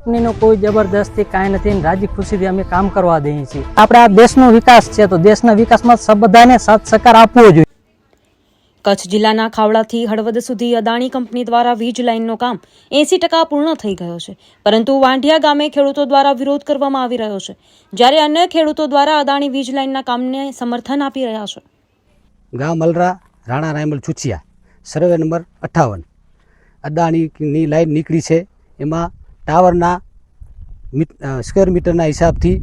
કંપનીનો કોઈ જબરદસ્તી કાંઈ નથી, રાજી ખુશીથી અમે કામ કરવા દઈએ છીએ. આપણે આ દેશનો વિકાસ છે તો દેશના વિકાસમાં બધાને સાથ સહકાર આપવો જોઈએ. કચ્છ જિલ્લાના ખાવડાથી હળવદ સુધી અદાણી કંપની દ્વારા વીજ લાઇનનું કામ 80% પૂર્ણ થઈ ગયો છે, પરંતુ વાંઢિયા ગામે ખેડૂતો દ્વારા વિરોધ કરવામાં આવી રહ્યો છે, જ્યારે અન્ય ખેડૂતો દ્વારા અદાણી વીજ લાઇનના કામને સમર્થન આપી રહ્યા છે. ગામ અલરા, Rana Raymal ચુચિયા, survey number 58. અદાણીની line નીકળી છે. એમાં ટાવરના સ્ક્વેર મીટરના હિસાબથી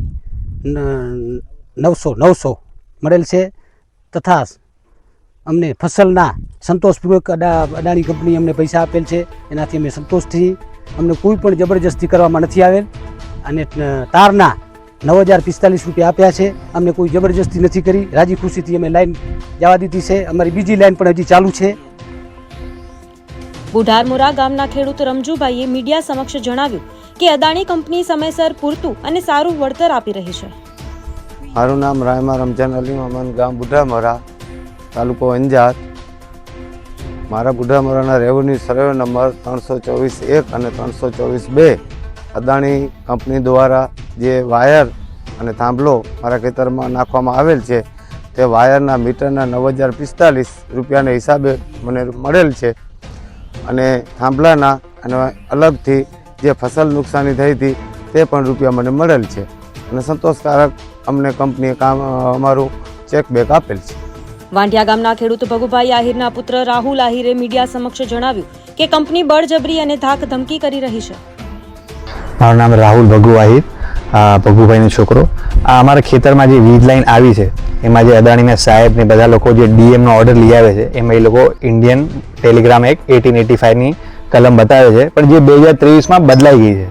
900 મળેલ છે, તથા અમને ફસલના સંતોષપૂર્વક અદાણી કંપની અમને પૈસા આપેલ છે. એનાથી અમે સંતોષ છીએ. અમને કોઈ પણ જબરજસ્તી કરવામાં નથી આવેલ. અને તારના 9045 રૂપિયા આપ્યા છે. અમને કોઈ જબરજસ્તી નથી કરી. રાજી ખુશીથી અમે લાઈન જવા દીધી છે. અમારી બીજી લાઈન પણ હજી ચાલુ છે. બુઢારમોરા ગામના ખેડૂત રમજુભાઈએ મીડિયા સમક્ષ જણાવ્યું કે અદાણી કંપની સમયસર પૂરતું અને સારું વળતર આપી રહી છે. મારું નામ રાયમા રમજાન અલી મહમદ, ગામ બુઢારમોરા, તાલુકો અંજાર. મારા બુઢારમોરાના રેવન્યુ સર્વે નંબર 324-1 અને 324-2 અદાણી કંપની દ્વારા જે વાયર અને થાંભલો મારા ખેતરમાં નાખવામાં આવેલ છે, તે વાયરના મીટરના 9045 રૂપિયાના હિસાબે મને મળેલ છે. અને થાંભલાના અને અલગથી જે ફસલ નુકસાની થઈ હતી તે પણ રૂપિયા મને મળેલ છે. અને સંતોષકારક અમને કંપનીએ કામ અમારું ચેકબેક આપેલ છે. વાંઢિયા ગામના ખેડૂત ભગુભાઈ આહિરના પુત્ર રાહુલ આહિરે મીડિયા સમક્ષ જણાવ્યું કે કંપની બળજબરી અને ધાક ધમકી કરી રહી છે. મારું નામ રાહુલ ભગુ આહિર, ભગુભાઈનો છોકરો. આ અમારા ખેતરમાં જે વીજ લાઈન આવી છે એમાં જે અદાણીના સાહેબ ને બધા લોકો જે ડીએમનો ઓર્ડર લઈ આવે છે એમાં એ લોકો ઇન્ડિયન ટેલિગ્રામ એક્ટ 1885ની કલમ બતાવે છે, પણ જે 2023માં બદલાઈ ગઈ છે,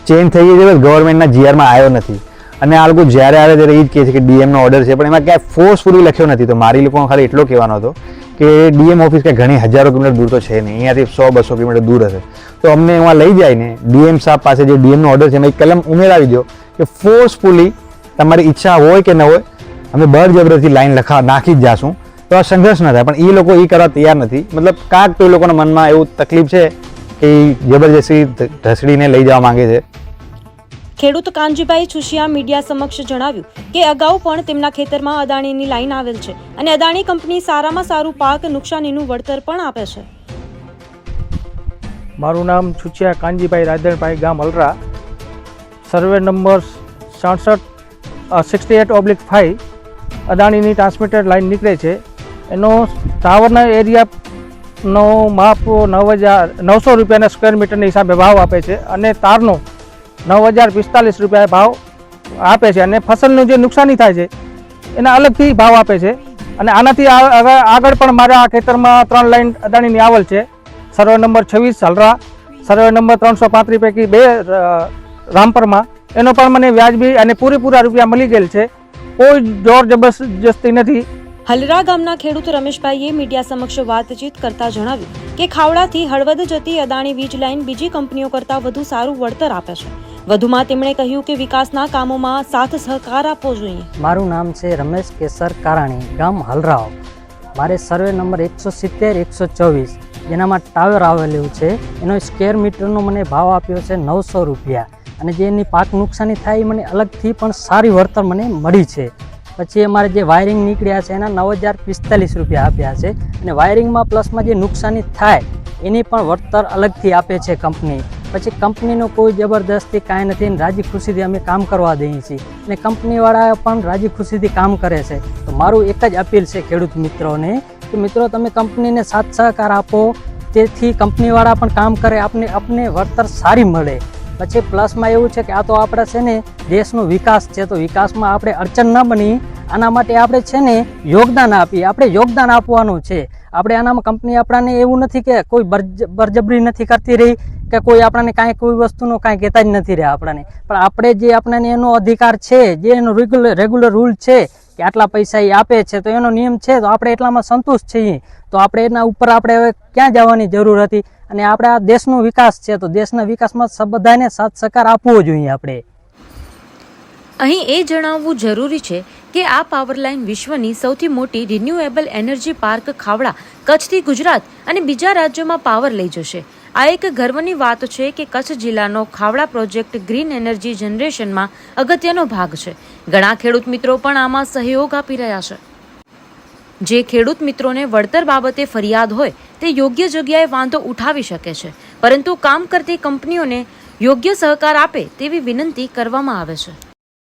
ચેન્જ થઈ ગઈ છે, ગવર્મેન્ટના જીઆરમાં આવ્યો નથી. અને આ લોકો જ્યારે આવે ત્યારે એ જ કહે છે કે ડીએમનો ઓર્ડર છે, પણ એમાં ક્યાંય ફોર્સફુલી લખ્યો નથી. તો મારી લોકોનો ખાલી એટલો કહેવાનો હતો કે ડીએમ ઓફિસ કે ઘણી હજારો કિલોમીટર દૂર તો છે નહીં, અહીંયાથી 100-200 કિલોમીટર દૂર હશે. તો અમને એમાં લઈ જાય ને ડીએમ સાહેબ પાસે જે ડીએમનો ઓર્ડર છે એમાં એક કલમ ઉમેરાવી દો કે ફોર્સફુલી તમારી ઈચ્છા હોય કે ન હોય અમે બળજબરીથી લાઈન નાખી જ જાશું, તો આ સંઘર્ષ ન થાય. પણ એ લોકો એ કરવા તૈયાર નથી. મતલબ કાંક તો એ લોકોના મનમાં એવું તકલીફ છે કે જબરજસ્તી ઢસડીને લઈ જવા માંગે છે. ખેડૂત કાનજીભાઈ છુશિયા મીડિયા સમક્ષ જણાવ્યું કે અગાઉ પણ તેમના ખેતરમાં અદાણીની લાઈન આવેલ છે અને અદાણી કંપની સારામાં સારું પાક નુકસાનીનું વળતર પણ આપે છે. મારું નામ છુચિયા કાનજીભાઈ રાધણભાઈ, ગામ અલરા, સર્વે નંબર 68/5 અદાણીની ટ્રાન્સમિટર લાઈન નીકળે છે. એનો ટાવરના એરિયાનો માપ 900 રૂપિયાના સ્ક્વેર મીટરના હિસાબે ભાવ આપે છે અને તારનો 9045 રૂપિયા ભાવ આપે છે. અને ફસલનું જે નુકસાની થાય છે એના અલગથી ભાવ આપે છે. અને આનાથી આગળ પણ મારા આ ખેતરમાં 3 લાઈન અદાણીની આવેલ છે. સર્વે નંબર 26 હલરા, સર્વે નંબર 335 પૈકી 2 રામપરમાં. એનો પણ મને વ્યાજબી અને પૂરેપૂરા રૂપિયા મળી ગયેલ છે. કોઈ જોર જબરજસ્તી નથી. હલરા ગામના ખેડૂત રમેશભાઈએ મીડિયા સમક્ષ વાતચીત કરતા જણાવ્યું કે ખાવડાથી હળવદ જતી અદાણી વીજ લાઇન બીજી કંપનીઓ કરતાં વધુ સારું વળતર આપે છે. વધુમાં તેમણે કહ્યું કે વિકાસના કામોમાં સાથ સહકાર આપવો જોઈએ. મારું નામ છે રમેશ કેસર કારાણી, ગામ હલરાવ. મારે સર્વે નંબર 170-124 જેનામાં ટાવર આવેલું છે એનો સ્ક્વેર મીટરનો મને ભાવ આપ્યો છે 900 રૂપિયા. અને જે એની પાક નુકસાની થાય એ મને અલગથી પણ સારી વળતર મને મળી છે. પછી અમારે જે વાયરિંગ નીકળ્યા છે એના 9045 રૂપિયા આપ્યા છે. અને વાયરિંગમાં પ્લસમાં જે નુકસાની થાય એની પણ વળતર અલગથી આપે છે કંપની. પછી કંપનીનો કોઈ જબરદસ્તી કાંઈ નથી, રાજી ખુશીથી અમે કામ કરવા દઈએ છીએ. અને કંપનીવાળા પણ રાજી ખુશીથી કામ કરે છે. તો મારું એક જ અપીલ છે ખેડૂત મિત્રોને કે મિત્રો તમે કંપનીને સાથ સહકાર આપો, તેથી કંપનીવાળા પણ કામ કરે, આપને વળતર સારી મળે. પછી પ્લસમાં એવું છે કે આ તો આપણે છે ને દેશનો વિકાસ છે, તો વિકાસમાં આપણે અડચણ ન બની આના માટે આપણે છે ને યોગદાન આપીએ. આપણે યોગદાન આપવાનું છે. આપણે આનામાં કંપની આપણને એવું નથી કે કોઈ બળજબરી નથી કરતી રહી કે કોઈ આપણને કાંઈ કોઈ વસ્તુનો કાંઈ કહેતા જ નથી રહ્યા આપણને. પણ આપણે જે આપણને એનો અધિકાર છે, જે એનો રેગ્યુલર રૂલ છે કે આટલા પૈસા એ આપે છે, તો એનો નિયમ છે, તો આપણે એટલામાં સંતુષ્ટ છીએ. તો આપણે એના ઉપર આપણે હવે ક્યાં જવાની જરૂર હતી. અને આપણે આ દેશનો વિકાસ છે, તો દેશના વિકાસમાં બધાને સાથ સહકાર આપવો જોઈએ આપણે. અહીં એ જણાવવું જરૂરી છે કે આ પાવર લાઇન વિશ્વની સૌથી મોટી રિન્યુએબલ એનર્જી પાર્ક ખાવડા કચ્છથી ગુજરાત અને બીજા રાજ્યોમાં પાવર લઈ જશે. આ એક ગર્વની વાત છે કે કચ્છ જિલ્લાનો ખાવડા પ્રોજેક્ટ ગ્રીન એનર્જી જનરેશનમાં અગત્યનો ભાગ છે. ઘણા ખેડૂત મિત્રો પણ આમાં સહયોગ આપી રહ્યા છે. જે ખેડૂત મિત્રોને વળતર બાબતે ફરિયાદ હોય તે યોગ્ય જગ્યાએ વાંધો ઉઠાવી શકે છે, પરંતુ કામ કરતી કંપનીઓને યોગ્ય સહકાર આપે તેવી વિનંતી કરવામાં આવે છે.